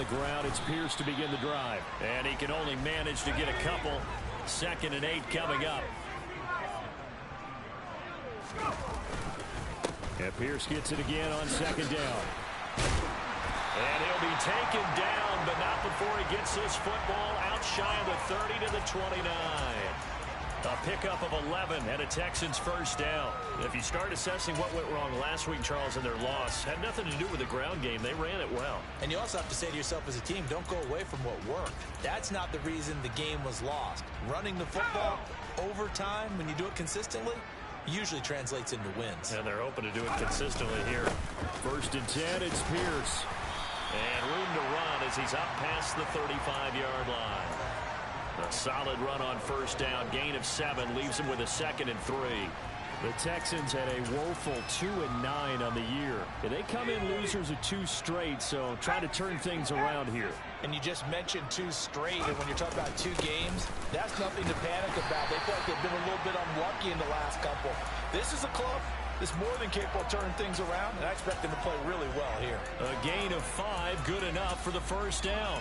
the ground. It's Pierce to begin the drive. And he can only manage to get a couple. 2nd and 8 coming up. And Pierce gets it again on 2nd down. And he'll be taken down, but not before he gets this football out shy of the 30 to the 29. A pickup of 11 and a Texans first down. If you start assessing what went wrong last week, Charles, in their loss, had nothing to do with the ground game. They ran it well. And you also have to say to yourself as a team, don't go away from what worked. That's not the reason the game was lost. Running the football over time, when you do it consistently, usually translates into wins. And they're hoping to do it consistently here. 1st and 10, it's Pierce. And room to run as he's up past the 35-yard line. A solid run on 1st down. Gain of 7 leaves him with a 2nd and 3. The Texans had a woeful 2-9 on the year. They come in losers of 2 straight, so try to turn things around here. And you just mentioned 2 straight, and when you're talking about 2 games, that's nothing to panic about. They feel like they've been a little bit unlucky in the last couple. This is a club that's more than capable of turning things around, and I expect them to play really well here. A gain of 5, good enough for the 1st down.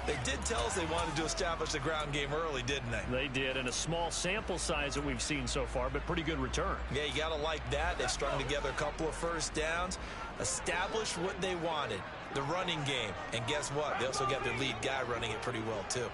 They did tell us they wanted to establish the ground game early, didn't they? They did, and a small sample size that we've seen so far, but pretty good return. Yeah, you got to like that. They strung together a couple of 1st downs, established what they wanted, the running game. And guess what? They also got their lead guy running it pretty well, too.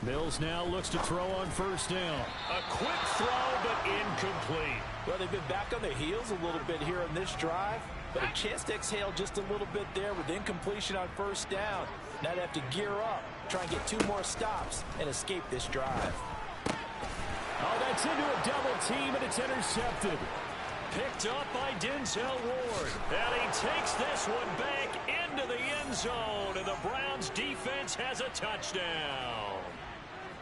Mills now looks to throw on 1st down. A quick throw, but incomplete. Well, they've been back on their heels a little bit here on this drive, but a chance to exhale just a little bit there with incompletion on 1st down. Now they have to gear up, try and get 2 more stops, and escape this drive. Oh, that's into a double team, and it's intercepted. Picked up by Denzel Ward. And he takes this one back into the end zone, and the Browns defense has a touchdown.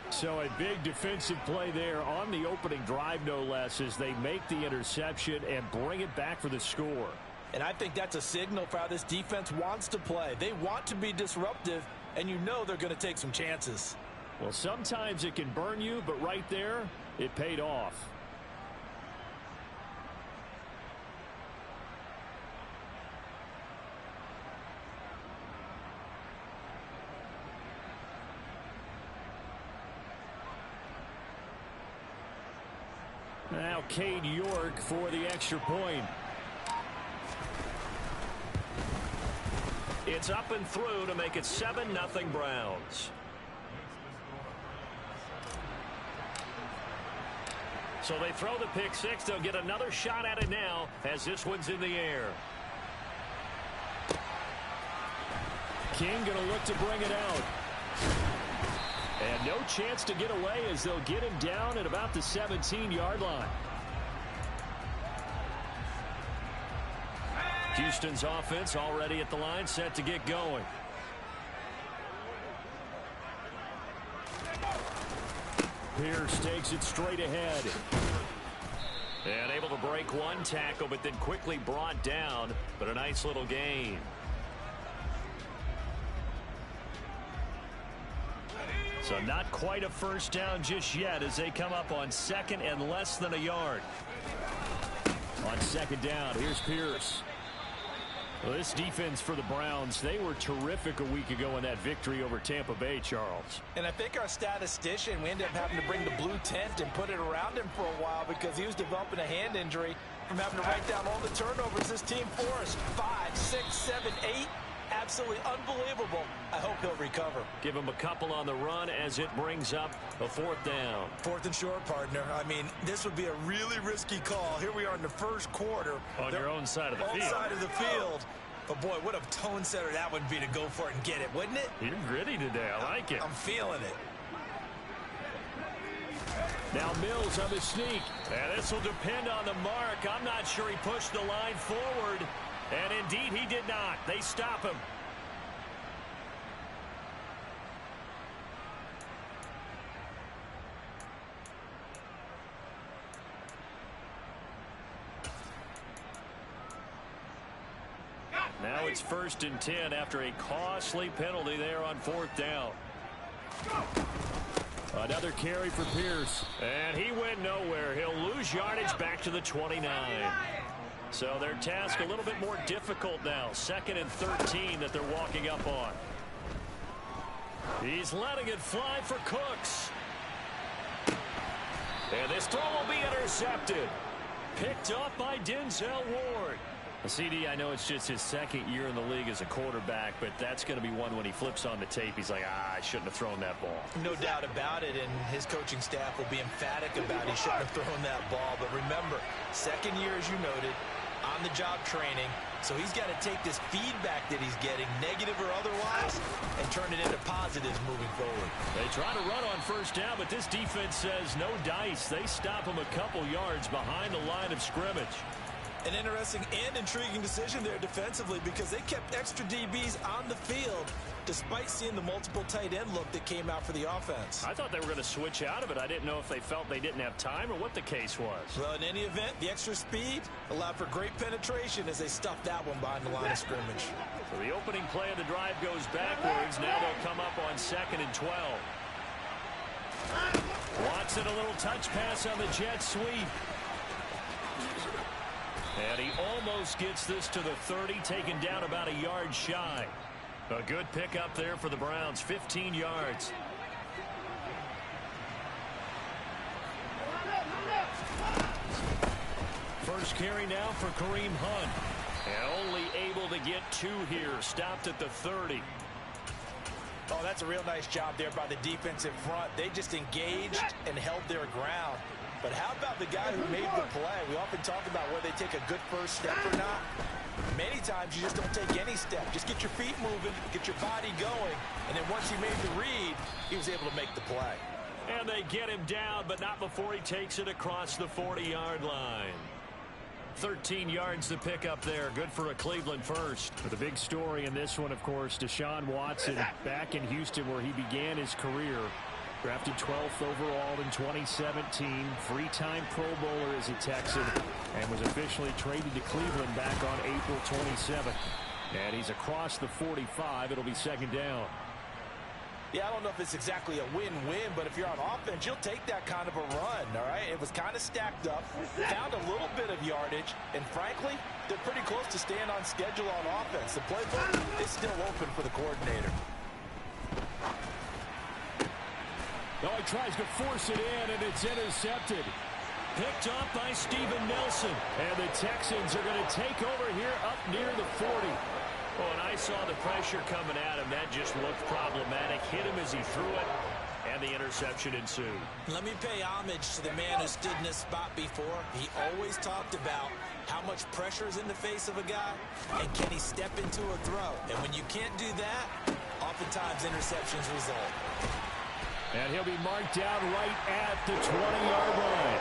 So a big defensive play there on the opening drive, no less, as they make the interception and bring it back for the score. And I think that's a signal for how this defense wants to play. They want to be disruptive, and you know they're going to take some chances. Well, sometimes it can burn you, but right there, it paid off. Now Cade York for the extra point. It's up and through to make it 7-0 Browns. So they throw the pick 6. They'll get another shot at it now as this one's in the air. King going to look to bring it out. And no chance to get away as they'll get him down at about the 17-yard line. Houston's offense already at the line, set to get going. Pierce takes it straight ahead. And able to break one tackle, but then quickly brought down. But a nice little gain. So not quite a 1st down just yet as they come up on 2nd and less than a yard. On 2nd down, here's Pierce. Well, this defense for the Browns, they were terrific a week ago in that victory over Tampa Bay, Charles. And I think our statistician, we ended up having to bring the blue tent and put it around him for a while because he was developing a hand injury from having to write down all the turnovers this team forced. 5, 6, 7, 8. Absolutely unbelievable. I hope he'll recover. Give him a couple on the run as it brings up a 4th down. 4th and short, partner. I mean, this would be a really risky call. Here we are in the 1st quarter. On your own side of the field. On side of the field. But, boy, what a tone setter that would be to go for it and get it, wouldn't it? You're gritty today. I like it. I'm feeling it. Now Mills on the sneak. And this will depend on the mark. I'm not sure he pushed the line forward. And indeed, he did not. They stop him. Now it's 1st and 10 after a costly penalty there on 4th down. Another carry for Pierce. And he went nowhere. He'll lose yardage back to the 29. So their task a little bit more difficult now. 2nd and 13 that they're walking up on. He's letting it fly for Cooks. And this throw will be intercepted. Picked up by Denzel Ward. CD, I know it's just his 2nd year in the league as a quarterback, but that's going to be one when he flips on the tape. He's like, I shouldn't have thrown that ball. No doubt about it, and his coaching staff will be emphatic about he shouldn't have thrown that ball. But remember, 2nd year, as you noted, on-the-job training. So he's got to take this feedback that he's getting, negative or otherwise, and turn it into positives moving forward. They try to run on 1st down, but this defense says no dice. They stop him a couple yards behind the line of scrimmage. An interesting and intriguing decision there defensively because they kept extra DBs on the field despite seeing the multiple tight end look that came out for the offense. I thought they were going to switch out of it. I didn't know if they felt they didn't have time or what the case was. Well, in any event, the extra speed allowed for great penetration as they stuffed that one behind the line of scrimmage. So the opening play of the drive goes backwards. Now they'll come up on 2nd and 12. Watson a little touch pass on the jet sweep. And he almost gets this to the 30, taken down about a yard shy. A good pickup there for the Browns, 15 yards. First carry now for Kareem Hunt. And only able to get 2 here, stopped at the 30. Oh, that's a real nice job there by the defensive front. They just engaged and held their ground. But how about the guy who made the play? We often talk about whether they take a good first step or not. Many times you just don't take any step. Just get your feet moving, get your body going, and then once he made the read, he was able to make the play. And they get him down, but not before he takes it across the 40-yard line. 13 yards to pick up there. Good for a Cleveland first. But the big story in this one, of course, Deshaun Watson back in Houston where he began his career. Drafted 12th overall in 2017. Three-time Pro Bowler as a Texan. And was officially traded to Cleveland back on April 27th. And he's across the 45. It'll be 2nd down. Yeah, I don't know if it's exactly a win-win, but if you're on offense, you'll take that kind of a run, all right? It was kind of stacked up, found a little bit of yardage, and frankly, they're pretty close to staying on schedule on offense. The playbook is still open for the coordinator. Oh, he tries to force it in, and it's intercepted. Picked up by Steven Nelson. And the Texans are going to take over here up near the 40. Oh, and I saw the pressure coming at him. That just looked problematic. Hit him as he threw it, and the interception ensued. Let me pay homage to the man who stood in this spot before. He always talked about how much pressure is in the face of a guy, and can he step into a throw. And when you can't do that, oftentimes interceptions result. And he'll be marked down right at the 20-yard line.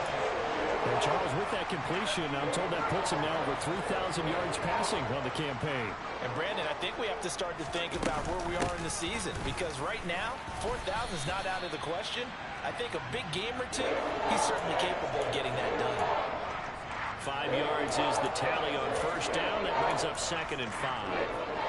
And Charles, with that completion, I'm told that puts him now over 3,000 yards passing on the campaign. And Brandon, I think we have to start to think about where we are in the season, because right now, 4,000 is not out of the question. I think a big game or two, he's certainly capable of getting that done. 5 yards is the tally on first down. That brings up 2nd and 5.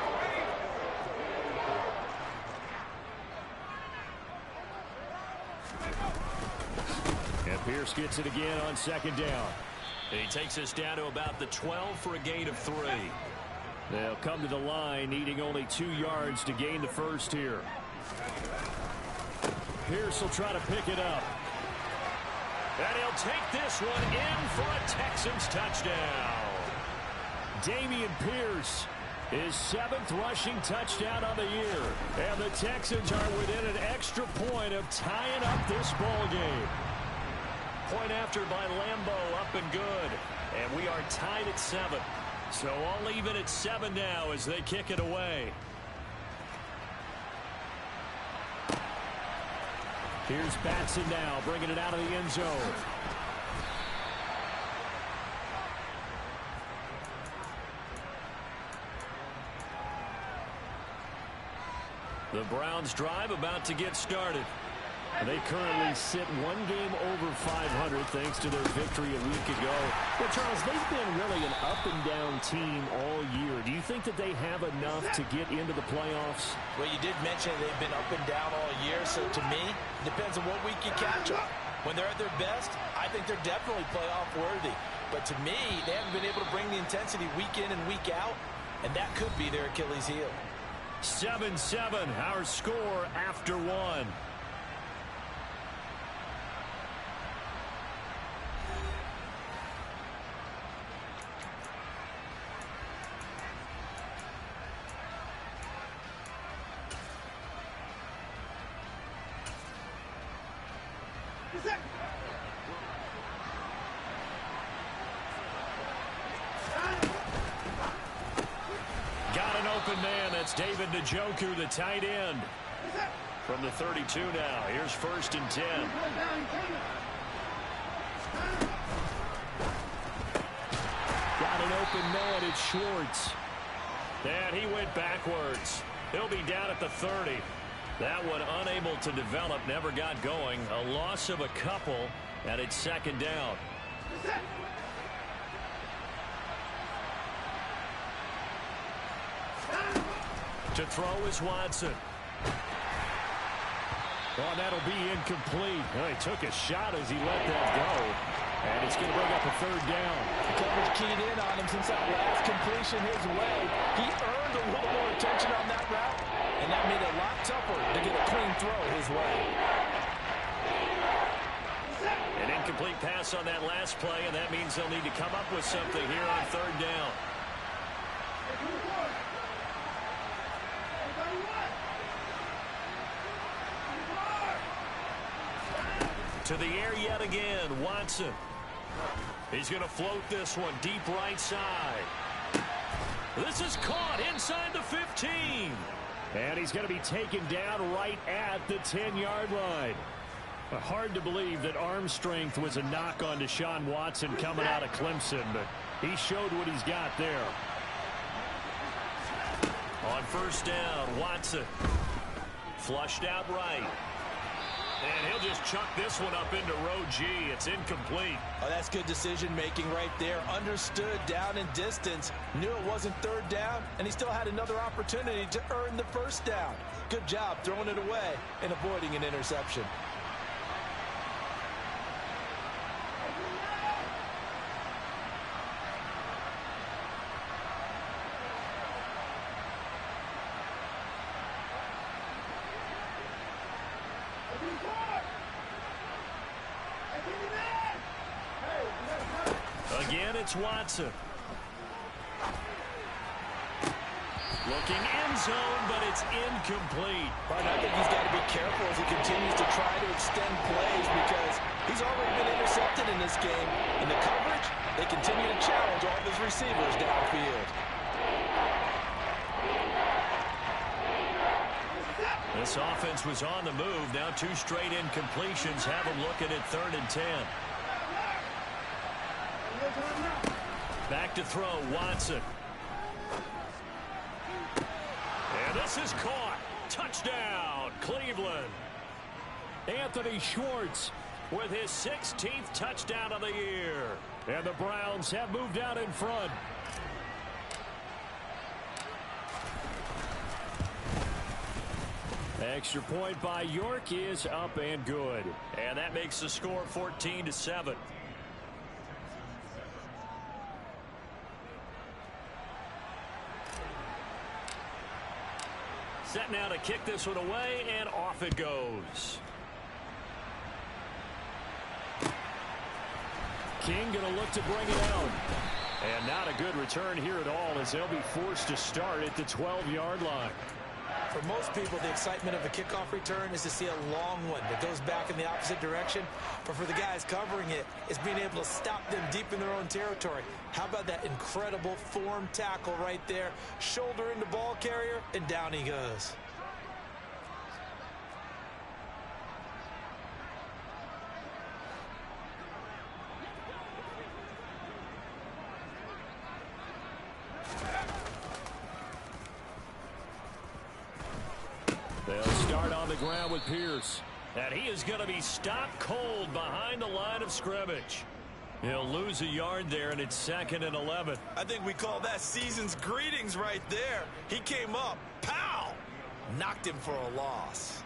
Pierce gets it again on 2nd down. And he takes us down to about the 12 for a gain of 3. They'll come to the line needing only 2 yards to gain the first here. Pierce will try to pick it up. And he'll take this one in for a Texans touchdown. Dameon Pierce, his 7th rushing touchdown on the year. And the Texans are within an extra point of tying up this ball game. Point after by Lambeau, up and good. And we are tied at 7. So all even at 7 now as they kick it away. Here's Batson now, bringing it out of the end zone. The Browns drive about to get started. They currently sit 1 game over 500 thanks to their victory a week ago. Well, Charles, they've been really an up-and-down team all year. Do you think that they have enough to get into the playoffs? Well, you did mention they've been up and down all year. So to me, it depends on what week you catch them. When they're at their best, I think they're definitely playoff worthy. But to me, they haven't been able to bring the intensity week in and week out, and that could be their Achilles heel. 7-7, our score after one. Got an open man. That's David Njoku, the tight end. From the 32 now. Here's 1st and 10. Got an open man. It's Schwartz. And he went backwards. He'll be down at the 30. That one unable to develop, never got going. A loss of a couple, and it's 2nd down. To throw is Watson. Well, that'll be incomplete. Well, he took a shot as he let that go. And it's going to bring up a 3rd down. The coverage keyed in on him since that last completion his way. He earned a little more attention on that route, and that made it a lot tougher to get a clean throw his way. An incomplete pass on that last play, and that means they'll need to come up with something here on 3rd down. To the air yet again, Watson. He's going to float this one deep right side. This is caught inside the 15. And he's going to be taken down right at the 10-yard line. Hard to believe that arm strength was a knock on Deshaun Watson coming out of Clemson, but he showed what he's got there. On 1st down, Watson. Flushed out right. And he'll just chuck this one up into row G. It's incomplete. Oh, that's good decision-making right there. Understood down and distance. Knew it wasn't 3rd down, and he still had another opportunity to earn the 1st down. Good job throwing it away and avoiding an interception. Again, it's Watson. Looking end zone, but it's incomplete. Right, I think he's got to be careful as he continues to try to extend plays because he's already been intercepted in this game. In the coverage, they continue to challenge all of his receivers downfield. This offense was on the move. Now 2 straight incompletions have them looking at 3rd and 10. Back to throw, Watson. And this is caught. Touchdown, Cleveland. Anthony Schwartz with his 16th touchdown of the year. And the Browns have moved out in front. Extra point by York is up and good. And that makes the score 14-7. Set now to kick this one away, and off it goes. King going to look to bring it out. And not a good return here at all as they'll be forced to start at the 12-yard line. For most people, the excitement of a kickoff return is to see a long one that goes back in the opposite direction. But for the guys covering it, it's being able to stop them deep in their own territory. How about that incredible form tackle right there? Shoulder into ball carrier, and down he goes. They'll start on the ground with Pierce. And he is going to be stopped cold behind the line of scrimmage. He'll lose a yard there, and it's 2nd and 11. I think we call that season's greetings right there. He came up, pow! Knocked him for a loss.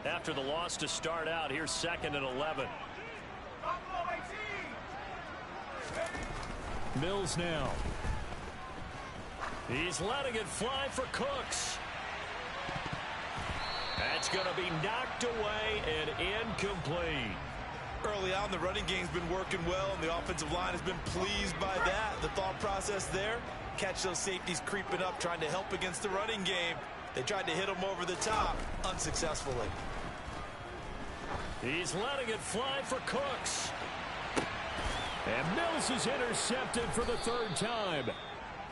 after the loss to start out. Here's 2nd and 11. Mills now. He's letting it fly for Cooks. That's going to be knocked away and incomplete. Early on, the running game's been working well, and the offensive line has been pleased by that. The thought process there, catch those safeties creeping up, trying to help against the running game. They tried to hit him over the top, unsuccessfully. He's letting it fly for Cooks. And Mills is intercepted for the 3rd time.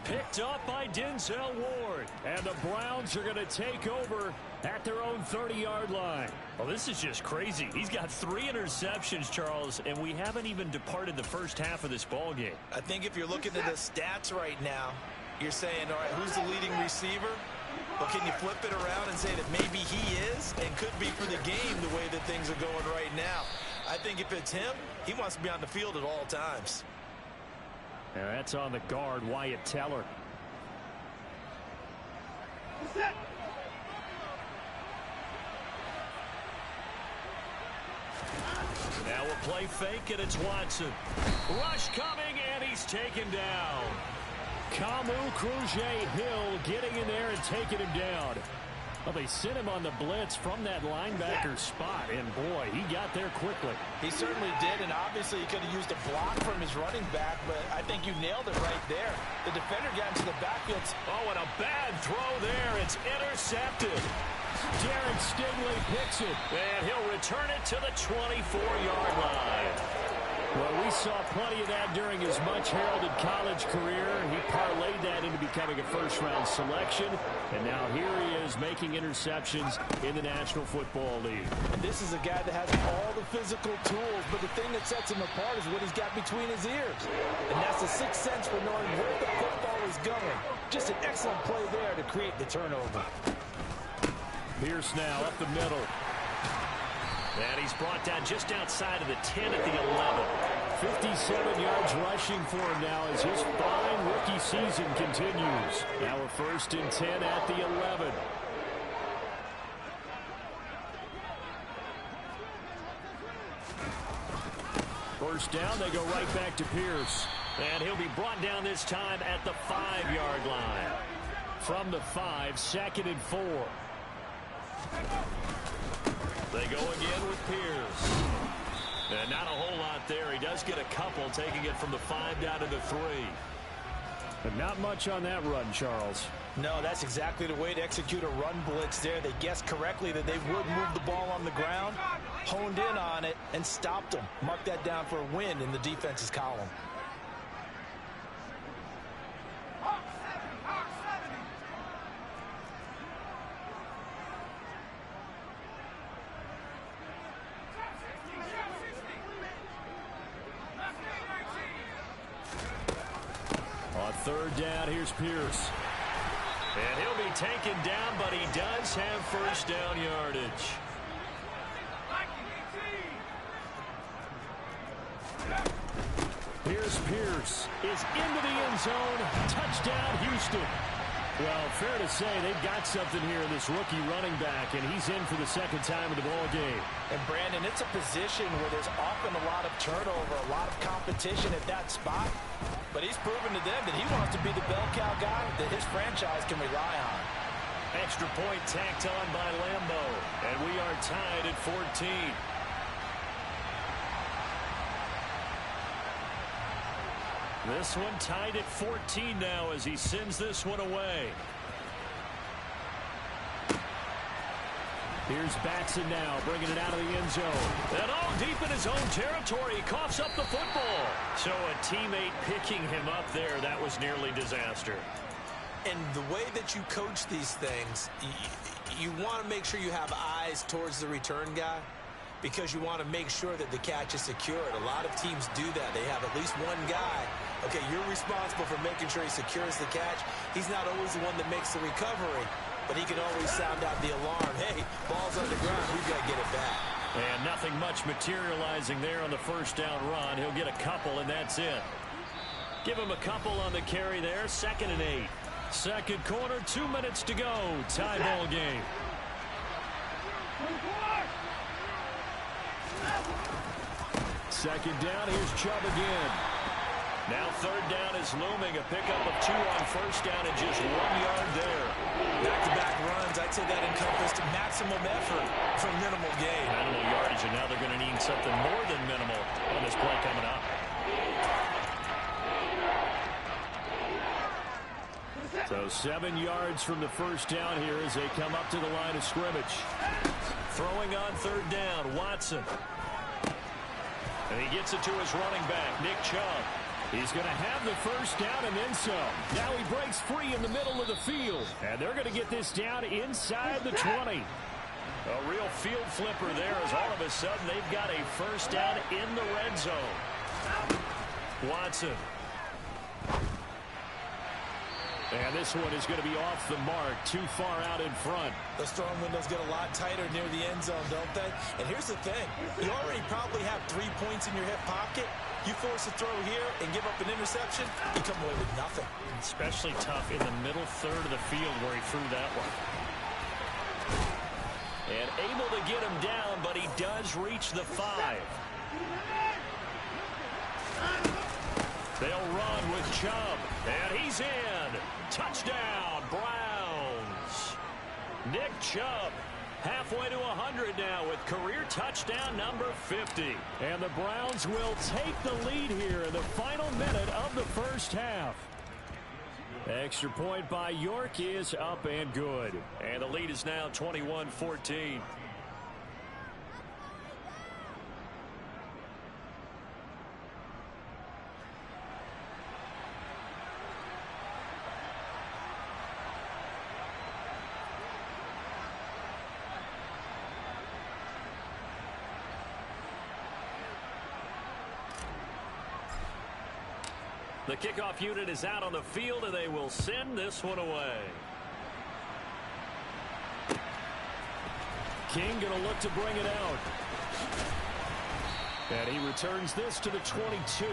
Picked up by Denzel Ward. And the Browns are going to take over at their own 30-yard line. Well, this is just crazy. He's got 3 interceptions, Charles, and we haven't even departed the first half of this ball game. I think if you're looking at the stats right now, you're saying, all right, who's the leading receiver? But can you flip it around and say that maybe he is and could be for the game the way that things are going right now? I think if it's him, he wants to be on the field at all times. And that's on the guard, Wyatt Teller. Now we'll play fake, and it's Watson. Rush coming, and he's taken down. Kamu Grugier-Hill getting in there and taking him down. Well, they sent him on the blitz from that linebacker spot, and boy, he got there quickly. He certainly did, and obviously he could have used a block from his running back, but I think you nailed it right there. The defender got into the backfield. Oh, and a bad throw there. It's intercepted. Darren Stingley picks it, and he'll return it to the 24-yard line. Well, we saw plenty of that during his much-heralded college career. He parlayed that into becoming a first-round selection, and now here he is making interceptions in the National Football League. And this is a guy that has all the physical tools, but the thing that sets him apart is what he's got between his ears. And that's the sixth sense for knowing where the football is going. Just an excellent play there to create the turnover. Pierce now up the middle. And he's brought down just outside of the 10 at the 11. 57 yards rushing for him now as his fine rookie season continues. Now a 1st and 10 at the 11. First down, they go right back to Pierce. And he'll be brought down this time at the 5-yard line. From the 5, 2nd and 4. They go again with Pierce. And not a whole lot there. He does get a couple, taking it from the 5 down to the 3. But not much on that run, Charles. No, that's exactly the way to execute a run blitz there. They guessed correctly that they would move the ball on the ground, honed in on it, and stopped them. Mark that down for a win in the defense's column. On 3rd down, here's Pierce. And he'll be taken down, but he does have first down yardage. Here's Pierce is into the end zone. Touchdown, Houston. Well, fair to say they've got something here in this rookie running back, and he's in for the 2nd time in the ball game. And Brandon, it's a position where there's often a lot of turnover, a lot of competition at that spot. But he's proven to them that he wants to be the bell cow guy that his franchise can rely on. Extra point tacked on by Lambo, and we are tied at 14. This one tied at 14 now as he sends this one away. Here's Batson now, bringing it out of the end zone. And all deep in his own territory, he coughs up the football. So a teammate picking him up there, that was nearly disaster. And the way that you coach these things, you want to make sure you have eyes towards the return guy, because you want to make sure that the catch is secured. A lot of teams do that. They have at least one guy. Okay, you're responsible for making sure he secures the catch. He's not always the one that makes the recovery, but he can always sound out the alarm. Hey, ball's on the ground. We've got to get it back. And nothing much materializing there on the first down run. He'll get a couple, and that's it. Give him a couple on the carry there. 2nd and 8. Second quarter, 2 minutes to go. Tie ball game. Second down, here's Chubb again. Now third down is looming. A pickup of 2 on first down and just 1 yard there. Back-to-back runs, I'd say that encompassed maximum effort for minimal gain. Minimal yardage, and now they're going to need something more than minimal on this play coming up. So 7 yards from the first down here as they come up to the line of scrimmage. Throwing on third down, Watson. And he gets it to his running back, Nick Chubb. He's going to have the first down and then some. Now he breaks free in the middle of the field. And they're going to get this down inside the 20. A real field flipper there as all of a sudden they've got a first down in the red zone. Watson. And this one is going to be off the mark, too far out in front. The throwing windows get a lot tighter near the end zone, don't they? And here's the thing. You already probably have 3 points in your hip pocket. You force a throw here and give up an interception, you come away with nothing. Especially tough in the middle third of the field where he threw that one. And able to get him down, but he does reach the 5. They'll run with Chubb, and he's in. Touchdown, Browns. Nick Chubb, halfway to 100 now with career touchdown number 50. And the Browns will take the lead here in the final minute of the first half. Extra point by York is up and good. And the lead is now 21-14. The kickoff unit is out on the field, and they will send this one away. King going to look to bring it out. And he returns this to the 22.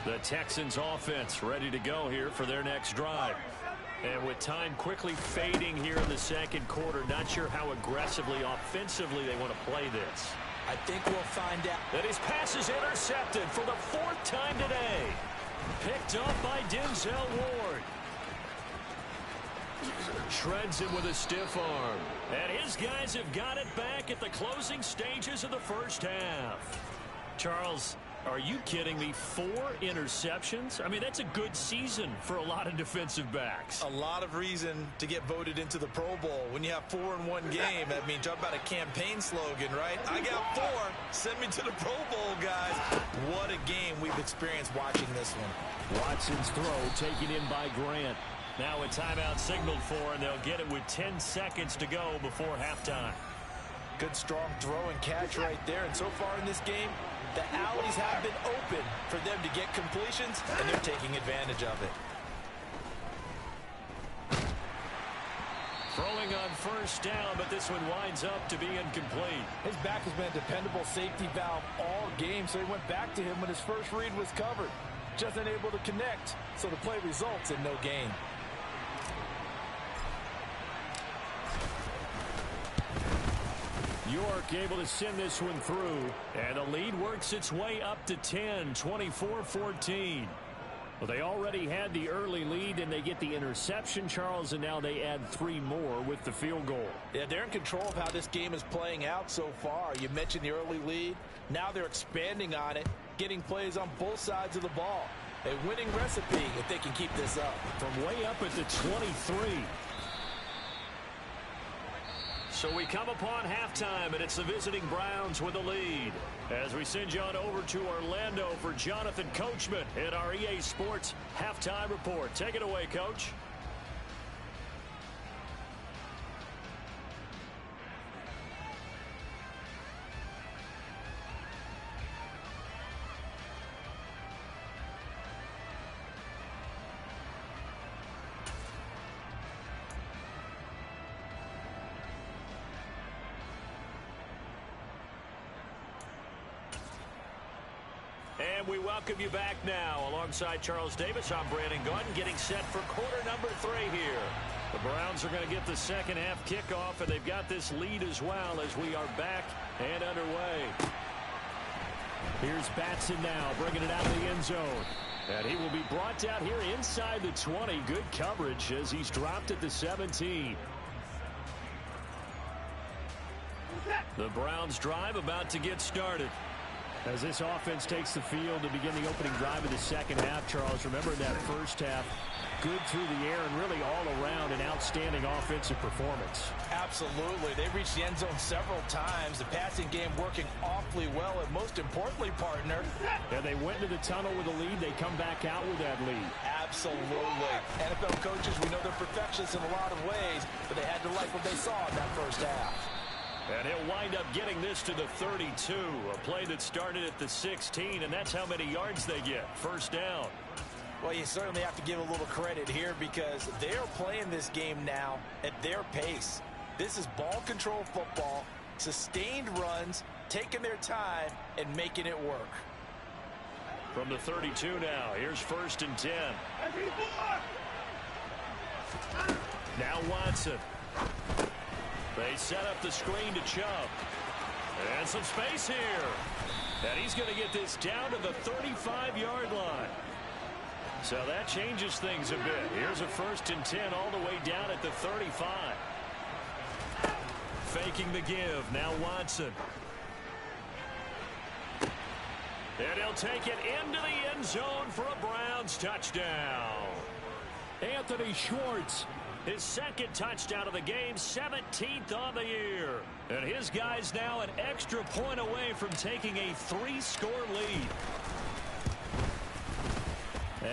The Texans offense ready to go here for their next drive. And with time quickly fading here in the second quarter, not sure how aggressively, offensively they want to play this. I think we'll find out. And his pass is intercepted for the 4th time today. Picked up by Denzel Ward. Shreds him with a stiff arm. And his guys have got it back at the closing stages of the first half. Charles, Are you kidding me? 4 interceptions? I mean, that's a good season for a lot of defensive backs. A lot of reason to get voted into the Pro Bowl. When you have 4 in one game, I mean, talk about a campaign slogan, right? I got 4. Send me to the Pro Bowl, guys. What a game we've experienced watching this one. Watson's throw taken in by Grant. Now a timeout signaled for, and they'll get it with 10 seconds to go before halftime. Good, strong throw and catch right there. And so far in this game, the alleys have been open for them to get completions, and they're taking advantage of it. Throwing on first down, but this one winds up to be incomplete. His back has been a dependable safety valve all game, so he went back to him when his first read was covered. Just unable to connect, so the play results in no gain. York able to send this one through, and the lead works its way up to 10, 24-14. Well, they already had the early lead, and they get the interception, Charles, and now they add 3 more with the field goal. Yeah, they're in control of how this game is playing out so far. You mentioned the early lead. Now they're expanding on it, getting plays on both sides of the ball. A winning recipe if they can keep this up. From way up at the 23. So we come upon halftime, and it's the visiting Browns with the lead. As we send you on over to Orlando for Jonathan Coachman in our EA Sports Halftime Report. Take it away, Coach. And we welcome you back now. Alongside Charles Davis, I'm Brandon Gaudin, getting set for quarter number 3 here. The Browns are going to get the second half kickoff, and they've got this lead as well as we are back and underway. Here's Batson now, bringing it out of the end zone. And he will be brought down here inside the 20. Good coverage as he's dropped at the 17. The Browns drive about to get started. As this offense takes the field to begin the opening drive of the second half, Charles, remember that first half, good through the air and really all around an outstanding offensive performance. Absolutely. They reached the end zone several times. The passing game working awfully well, and most importantly, partner. And they went into the tunnel with a lead. They come back out with that lead. Absolutely. NFL coaches, we know they're perfectionists in a lot of ways, but they had to like what they saw in that first half. And he'll wind up getting this to the 32, a play that started at the 16, and that's how many yards they get. First down. Well, you certainly have to give a little credit here because they're playing this game now at their pace. This is ball control football, sustained runs, taking their time, and making it work. From the 32 now, here's 1st and 10. Now Watson. They set up the screen to Chubb. And some space here. And he's going to get this down to the 35-yard line. So that changes things a bit. Here's a 1st and 10 all the way down at the 35. Faking the give. Now Watson. And he'll take it into the end zone for a Browns touchdown. Anthony Schwartz. His second touchdown of the game, 17th on the year. And his guy's now an extra point away from taking a 3-score lead.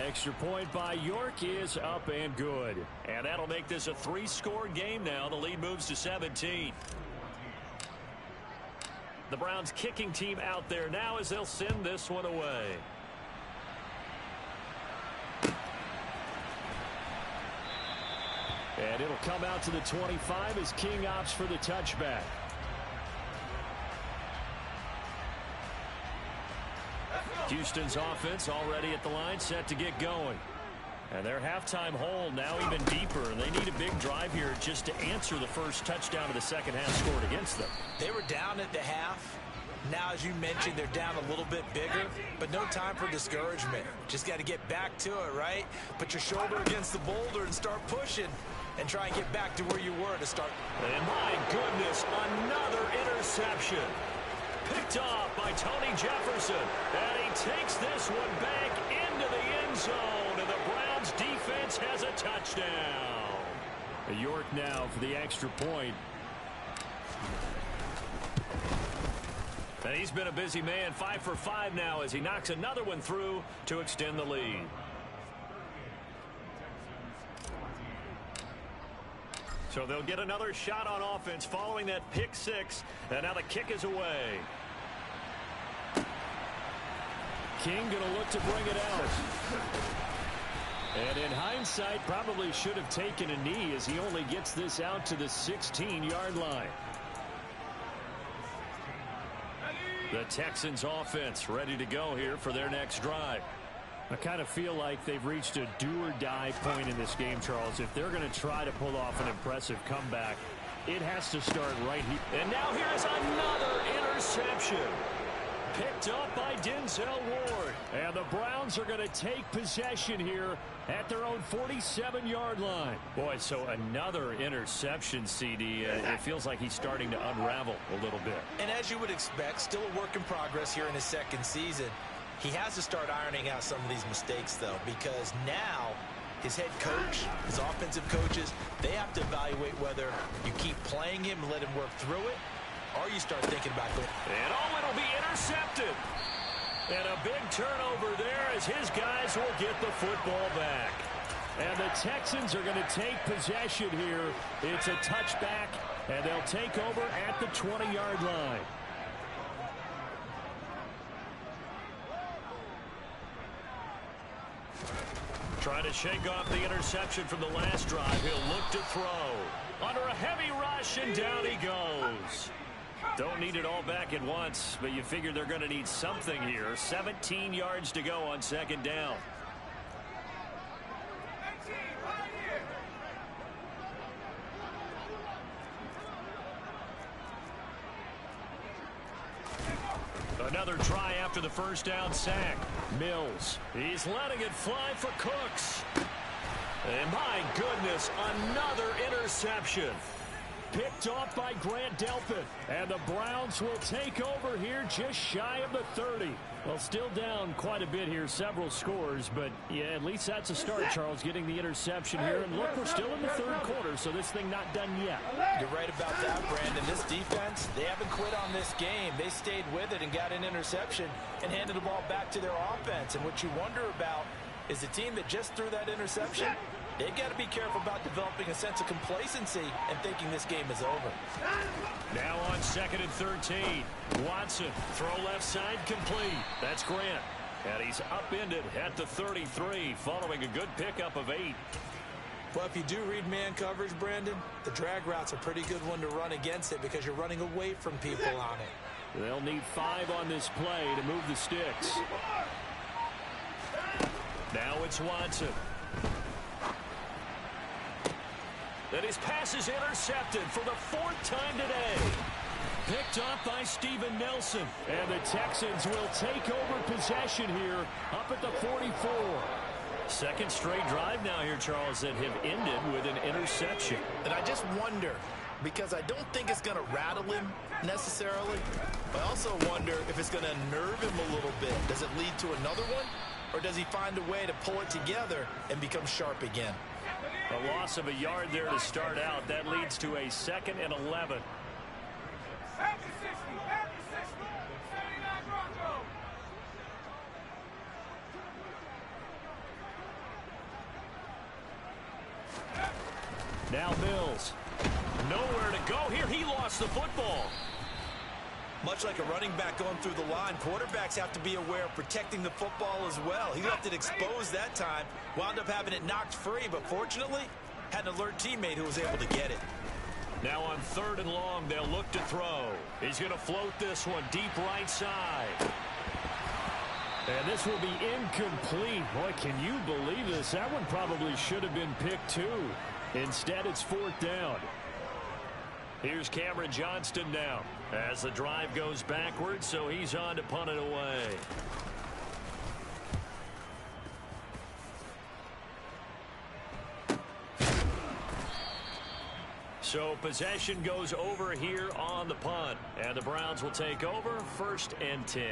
Extra point by York is up and good. And that'll make this a 3-score game now. The lead moves to 17. The Browns kicking team out there now as they'll send this one away. And it'll come out to the 25 as King opts for the touchback. Houston's offense already at the line, set to get going. And their halftime hole now even deeper, and they need a big drive here just to answer the first touchdown of the second half scored against them. They were down at the half. Now, as you mentioned, they're down a little bit bigger, but no time for discouragement. Just got to get back to it, right? Put your shoulder against the boulder and start pushing and try and get back to where you were to start. And my goodness, another interception. picked off by Tony Jefferson. And he takes this one back into the end zone. And the Browns defense has a touchdown. York now for the extra point. And he's been a busy man, 5 for 5 now as he knocks another one through to extend the lead. So they'll get another shot on offense following that pick six. And now the kick is away. King going to look to bring it out. And in hindsight, probably should have taken a knee as he only gets this out to the 16-yard line. The Texans offense ready to go here for their next drive. I kind of feel like they've reached a do-or-die point in this game, Charles. If they're going to try to pull off an impressive comeback, it has to start right here. And now here's another interception. Picked up by Denzel Ward. And the Browns are going to take possession here at their own 47-yard line. Boy, so another interception, CD. It feels like he's starting to unravel a little bit. And as you would expect, still a work in progress here in his second season. He has to start ironing out some of these mistakes, though, because now his head coach, his offensive coaches, they have to evaluate whether you keep playing him and let him work through it, or you start thinking about going. And it'll be intercepted. And a big turnover there as his guys will get the football back. And the Texans are going to take possession here. It's a touchback, and they'll take over at the 20-yard line. Trying to shake off the interception from the last drive. He'll look to throw. Under a heavy rush, and down he goes. Don't need it all back at once, but you figure they're going to need something here. 17 yards to go on second down. Another try after the first down sack. Mills. He's letting it fly for Cooks. And my goodness, another interception. Picked off by Grant Delpit. And the Browns will take over here just shy of the 30. Well, still down quite a bit here, several scores. But, yeah, at least that's a start, Charles, getting the interception here. And look, we're still in the third quarter, so this thing not done yet. You're right about that, Brandon. This defense, they haven't quit on this game. They stayed with it and got an interception and handed the ball back to their offense. And what you wonder about is the team that just threw that interception, they've got to be careful about developing a sense of complacency and thinking this game is over. Now on second and 13. Watson, throw left side, complete. That's Grant. And he's upended at the 33 following a good pickup of 8. Well, if you do read man coverage, Brandon, the drag route's a pretty good one to run against it because you're running away from people on it. They'll need 5 on this play to move the sticks. Now it's Watson. And his pass is intercepted for the 4th time today. Picked off by Steven Nelson. And the Texans will take over possession here up at the 44. Second straight drive now here, Charles, that have ended with an interception. And I just wonder, because I don't think it's going to rattle him necessarily, but I also wonder if it's going to nerve him a little bit. Does it lead to another one? Or does he find a way to pull it together and become sharp again? A loss of a yard there to start out. That leads to a 2nd and 11. Now Mills. Nowhere to go here. He lost the football. Much like a running back going through the line, quarterbacks have to be aware of protecting the football as well. He left it exposed that time, wound up having it knocked free, but fortunately, had an alert teammate who was able to get it. Now on 3rd and long, they'll look to throw. He's going to float this one deep right side. And this will be incomplete. Boy, can you believe this? That one probably should have been picked too. Instead, it's 4th down. Here's Cameron Johnston now as the drive goes backwards, so he's on to punt it away. So possession goes over here on the punt. And the Browns will take over 1st and 10.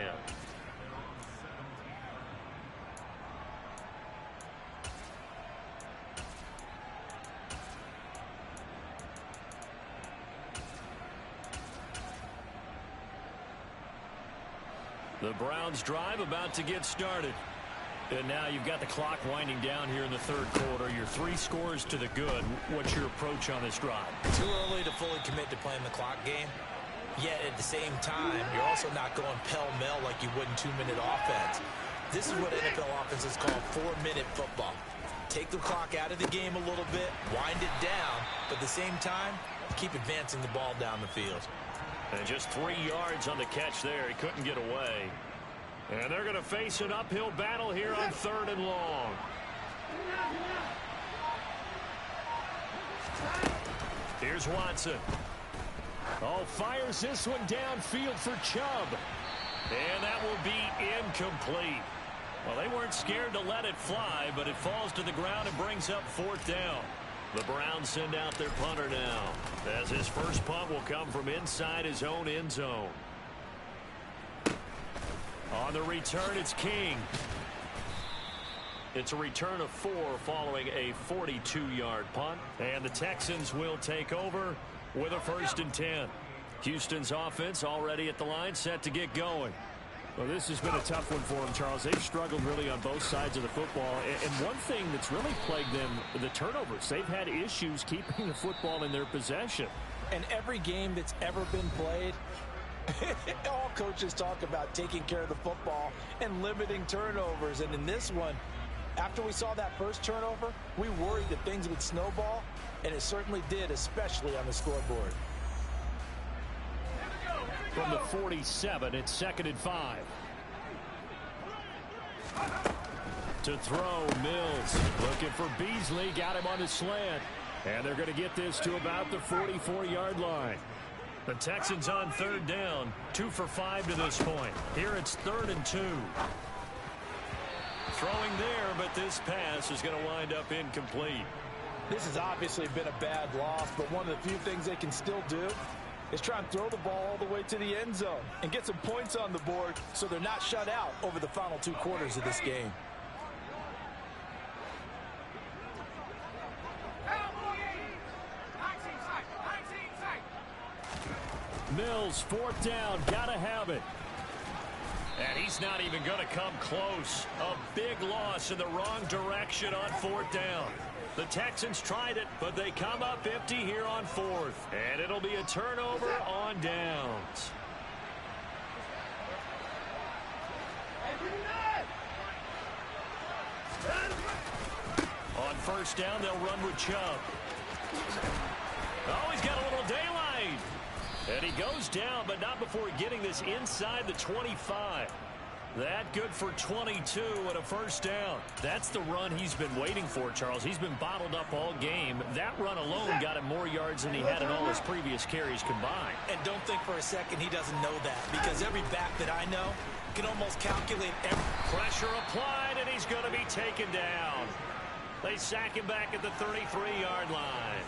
The Browns drive about to get started. And now you've got the clock winding down here in the 3rd quarter. You're 3 scores to the good. What's your approach on this drive? Too early to fully commit to playing the clock game. Yet at the same time, you're also not going pell-mell like you would in 2-minute offense. This is what NFL offenses call 4-minute football. Take the clock out of the game a little bit, wind it down, but at the same time, keep advancing the ball down the field. And just 3 yards on the catch there. He couldn't get away. And they're going to face an uphill battle here on 3rd and long. Here's Watson. Oh, fires this one downfield for Chubb. And that will be incomplete. Well, they weren't scared to let it fly, but it falls to the ground and brings up 4th down. The Browns send out their punter now, as his first punt will come from inside his own end zone. On the return, it's King. It's a return of 4 following a 42-yard punt. And the Texans will take over with a 1st and 10. Houston's offense already at the line, set to get going. Well, this has been a tough one for them, Charles. They've struggled really on both sides of the football. And one thing that's really plagued them, the turnovers. They've had issues keeping the football in their possession. And every game that's ever been played, all coaches talk about taking care of the football and limiting turnovers. And in this one, after we saw that first turnover, we worried that things would snowball, and it certainly did, especially on the scoreboard. From the 47, it's 2nd and 5. To throw, Mills looking for Beasley, got him on his slant. And they're going to get this to about the 44-yard line. The Texans on 3rd down, 2 for 5 to this point. Here it's 3rd and 2. Throwing there, but this pass is going to wind up incomplete. This has obviously been a bad loss, but one of the few things they can still do is try and throw the ball all the way to the end zone and get some points on the board so they're not shut out over the final 2 quarters of this game. Mills, 4th down, gotta have it. And he's not even going to come close. A big loss in the wrong direction on 4th down. The Texans tried it, but they come up empty here on 4th. And it'll be a turnover on downs. On 1st down, they'll run with Chubb. Oh, he's got a little daylight. And he goes down, but not before getting this inside the 25. That good for 22 and a 1st down. That's the run he's been waiting for, Charles. He's been bottled up all game. That run alone got him more yards than he had in all his previous carries combined. And don't think for a second he doesn't know that, because every back that I know can almost calculate every... Pressure applied, and he's going to be taken down. They sack him back at the 33-yard line.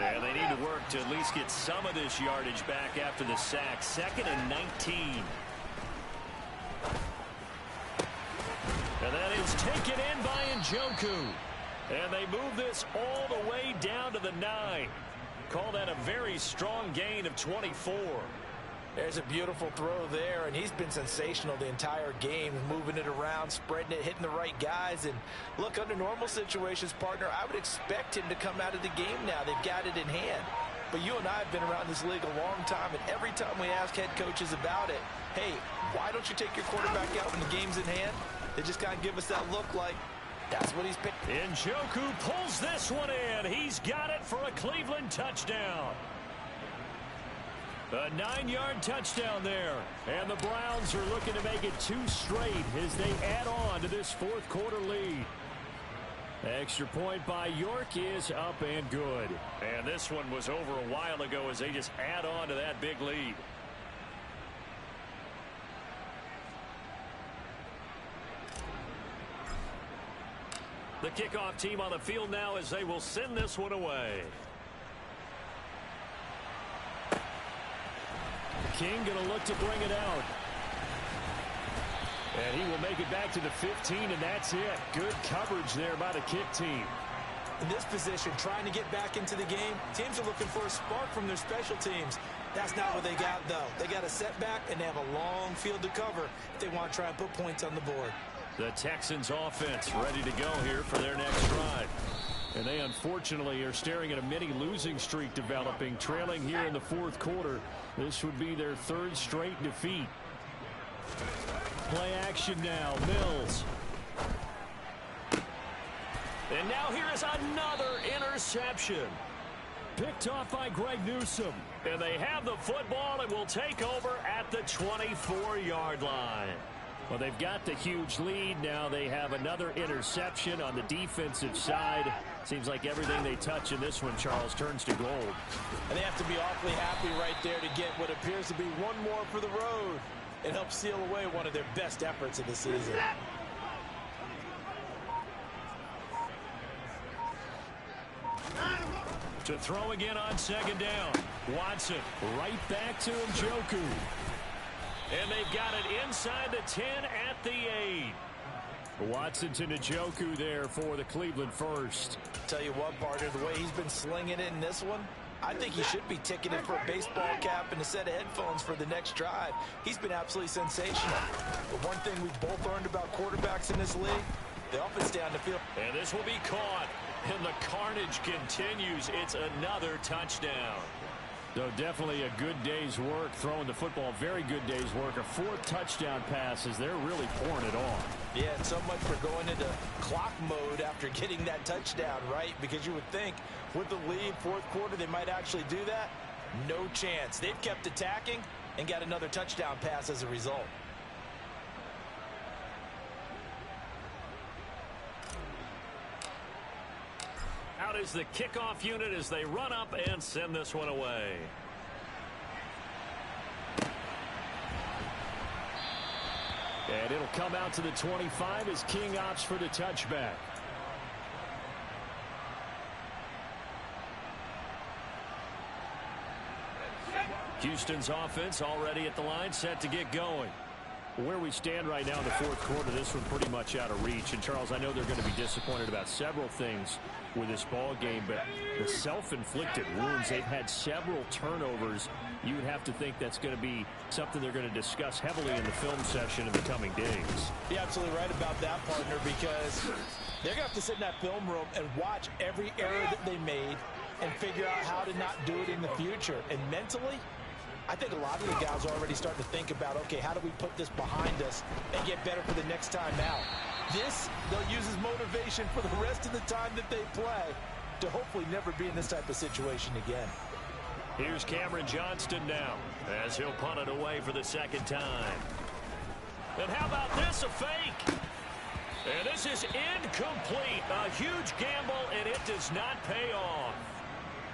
And they need to work to at least get some of this yardage back after the sack. 2nd and 19. And that is taken in by Njoku. And they move this all the way down to the 9. Call that a very strong gain of 24. There's a beautiful throw there, and he's been sensational the entire game, moving it around, spreading it, hitting the right guys. And look, under normal situations, partner, I would expect him to come out of the game now. They've got it in hand. But you and I have been around this league a long time, and every time we ask head coaches about it, hey, why don't you take your quarterback out when the game's in hand? They just kind of give us that look like that's what he's picked. Njoku pulls this one in. He's got it for a Cleveland touchdown. A 9-yard touchdown there. And the Browns are looking to make it 2 straight as they add on to this 4th quarter lead. Extra point by York is up and good. And this one was over a while ago as they just add on to that big lead. The kickoff team on the field now as they will send this one away. King going to look to bring it out. And he will make it back to the 15, and that's it. Good coverage there by the kick team. In this position, trying to get back into the game, teams are looking for a spark from their special teams. That's not what they got, though. They got a setback, and they have a long field to cover if they want to try and put points on the board. The Texans offense ready to go here for their next drive. And they unfortunately are staring at a mini losing streak developing, trailing here in the fourth quarter. This would be their third straight defeat. Play action now, Mills. And now here is another interception. Picked off by Greg Newsome. And they have the football and will take over at the 24-yard line. Well, they've got the huge lead. Now they have another interception on the defensive side. Seems like everything they touch in this one, Charles, turns to gold. And they have to be awfully happy right there to get what appears to be one more for the road. It helps seal away one of their best efforts of the season. To throw again on second down. Watson right back to Njoku. And they've got it inside the 10 at the 8. Watson to Njoku there for the Cleveland first. Tell you what, partner, the way he's been slinging it in this one, I think he should be ticketed for a baseball cap and a set of headphones for the next drive. He's been absolutely sensational. But one thing we've both learned about quarterbacks in this league, they often stay on the field. And this will be caught. And the carnage continues. It's another touchdown. So definitely a good day's work throwing the football. Very good day's work. A fourth touchdown pass as they're really pouring it on. Yeah, and so much for going into clock mode after getting that touchdown, right? Because you would think with the lead, fourth quarter, they might actually do that. No chance. They've kept attacking and got another touchdown pass as a result. Out is the kickoff unit as they run up and send this one away. And it'll come out to the 25 as King opts for the touchback. Houston's offense already at the line, set to get going. Where we stand right now in the fourth quarter, this one pretty much out of reach. And, Charles, I know they're going to be disappointed about several things with this ball game, but the self-inflicted wounds, they've had several turnovers. You would have to think that's going to be something they're going to discuss heavily in the film session in the coming days. You're absolutely right about that, partner, because they're going to have to sit in that film room and watch every error that they made and figure out how to not do it in the future. And mentally, I think a lot of the guys are already starting to think about, okay, how do we put this behind us and get better for the next time out? This, they'll use as motivation for the rest of the time that they play to hopefully never be in this type of situation again. Here's Cameron Johnston now as he'll punt it away for the second time. And how about this, a fake? And this is incomplete. A huge gamble, and it does not pay off.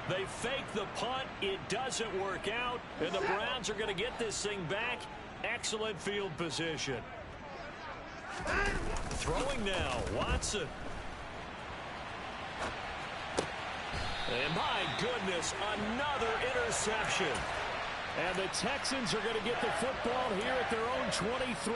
They fake the punt. It doesn't work out. And the Browns are going to get this thing back. Excellent field position. Throwing now, Watson. And my goodness, another interception. And the Texans are going to get the football here at their own 23.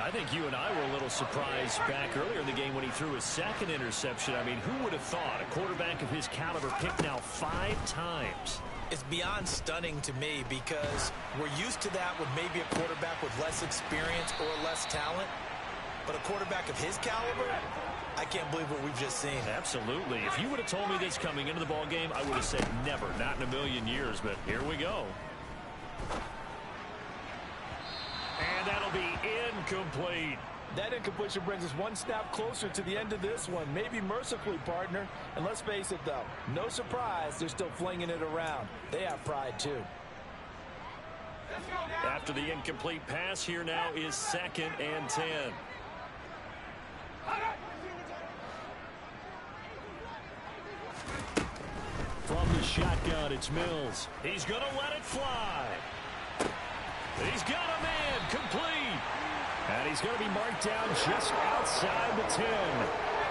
I think you and I were a little surprised back earlier in the game when he threw his second interception. I mean, who would have thought a quarterback of his caliber picked now 5 times? It's beyond stunning to me because we're used to that with maybe a quarterback with less experience or less talent. But a quarterback of his caliber, I can't believe what we've just seen. Absolutely. If you would have told me this coming into the ball game, I would have said never, not in a million years. But here we go. And that'll be incomplete. That incompletion brings us one snap closer to the end of this one. Maybe mercifully, partner. And let's face it, though, no surprise, they're still flinging it around. They have pride, too. After the incomplete pass, here now is 2nd and 10. From the shotgun, it's Mills. He's going to let it fly. He's got a man complete. And he's going to be marked down just outside the 10.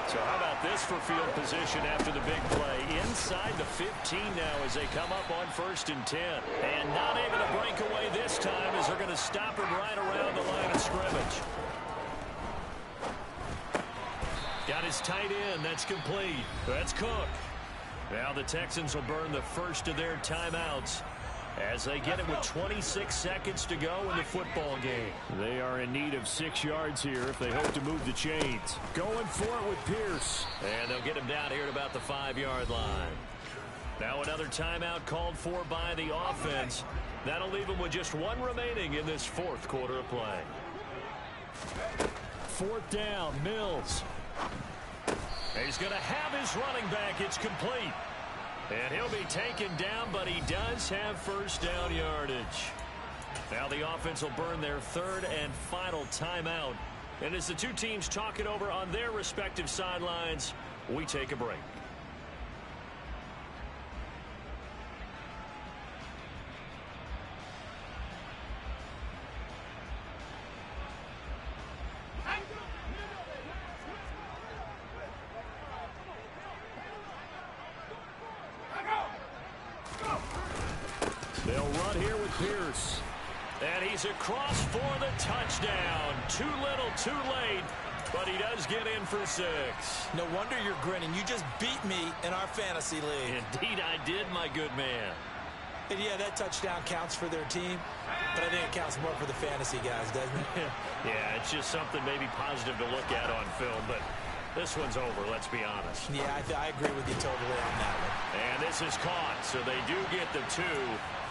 So how about this for field position after the big play? Inside the 15 now as they come up on 1st and 10. And not able to break away this time as they're going to stop him right around the line of scrimmage. Got his tight end. That's complete. That's Cook. Now the Texans will burn the first of their timeouts as they get it with 26 seconds to go in the football game. They are in need of 6 yards here if they hope to move the chains. Going for it with Pierce. And they'll get him down here at about the 5-yard line. Now another timeout called for by the offense. That'll leave them with just 1 remaining in this 4th quarter of play. 4th down, Mills. He's going to have his running back. It's complete. And he'll be taken down, but he does have 1st down yardage. Now the offense will burn their 3rd and final timeout. And as the two teams talk it over on their respective sidelines, we take a break. They'll run here with Pierce. And he's across for the touchdown. Too little, too late, but he does get in for 6. No wonder you're grinning. You just beat me in our fantasy league. Indeed I did, my good man. And yeah, that touchdown counts for their team, but I think it counts more for the fantasy guys, doesn't it? Yeah, it's just something maybe positive to look at on film, but this one's over, let's be honest. Yeah, I agree with you totally on that one. And this is caught, so they do get the 2.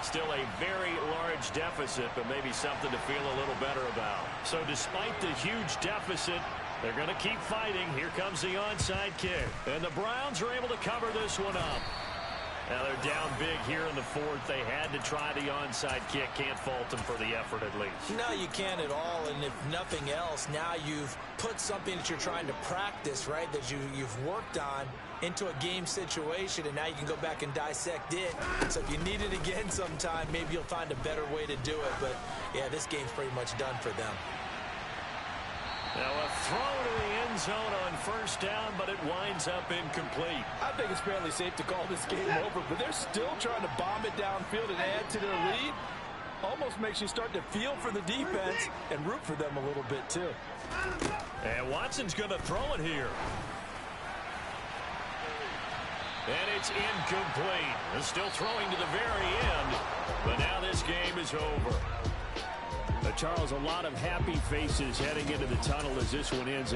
Still a very large deficit, but maybe something to feel a little better about. So despite the huge deficit, they're going to keep fighting. Here comes the onside kick. And the Browns are able to cover this one up. Now they're down big here in the 4th. They had to try the onside kick. Can't fault them for the effort at least. No, you can't at all. And if nothing else, now you've put something that you're trying to practice, right, that you've worked on into a game situation, and now you can go back and dissect it. So if you need it again sometime, maybe you'll find a better way to do it. But, yeah, this game's pretty much done for them. Now a throw to the end zone on 1st down, but it winds up incomplete. I think it's fairly safe to call this game over, but they're still trying to bomb it downfield and add to their lead. Almost makes you start to feel for the defense and root for them a little bit, too. And Watson's going to throw it here. And it's incomplete. They're still throwing to the very end, but now this game is over. Charles, a lot of happy faces heading into the tunnel as this one ends.